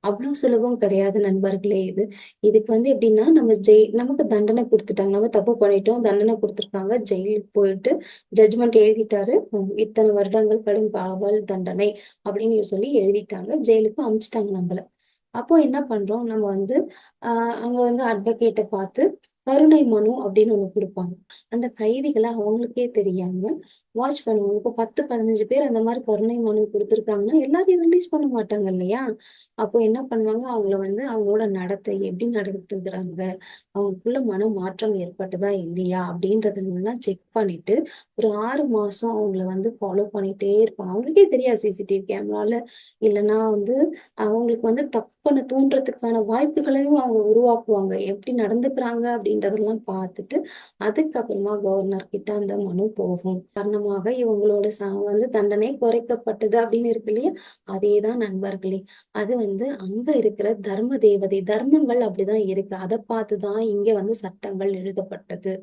அவ்வளவு சுலபம் கிடையாது நண்பர்களே இது. இதுக்கு எப்படின்னா, நமக்கு தண்டனை குடுத்துட்டாங்க. நம்ம தப்பு பண்ணிட்டோம். தண்டனை குடுத்துருக்காங்க. ஜெயிலுக்கு போயிட்டு ஜட்ஜ்மெண்ட் எழுதிட்டாரு. இத்தனை வருடங்கள் கடும் காவல் தண்டனை அப்படின்னு சொல்லி எழுதிட்டாங்க. ஜெயிலுக்கு அனுப்பிச்சிட்டாங்க நம்மள. அப்போ என்ன பண்றோம்? நம்ம அங்க அட்வொகேட்ட பார்த்து கருணை மனு அப்படின்னு ஒண்ணு குடுப்பாங்க. அந்த கைதிகள அவங்களுக்கே தெரியாம வாட்ச் பண்ணுவாங்க. இப்போ 10, 15 பேர் அந்த மாரி கருணை மனு குடுத்துருக்காங்கன்னா, எல்லாரையும் ரிலீஸ் பண்ண மாட்டாங்க இல்லையா? அப்போ என்ன பண்ணுவாங்க? அவங்கள அவங்களோட நடத்தை எப்படி நடந்துக்கிறாங்க? அவங்களுக்குள்ள மன மாற்றம் ஏற்பட்டதா இல்லையா? அப்படின்றதெல்லாம் செக் பண்ணிட்டு, ஒரு 6 மாசம் அவங்கள ஃபாலோ பண்ணிட்டே இருப்பாங்க. அவங்களுக்கே தெரியாது சிசிடிவி கேமரால இல்லன்னா அவங்களுக்கு தப்பு பண்ண தூண்டுறதுக்கான வாய்ப்புகளையும் அவங்க உருவாக்குவாங்க. எப்படி நடந்துக்கிறாங்க அப்படின்றதெல்லாம் பார்த்துட்டு, அதுக்கப்புறமா கவர்னர் கிட்ட அந்த மனு போகும். காரணமாக இவங்களோட தண்டனை குறைக்கப்பட்டது அப்படின்னு இருக்கு இல்லையா? அதேதான் நண்பர்களே. அது அங்க இருக்கிற தர்ம தேவதை, தர்மங்கள் அப்படிதான் இருக்கு. அத பார்த்துதான் இங்க சட்டங்கள் எழுதப்பட்டது.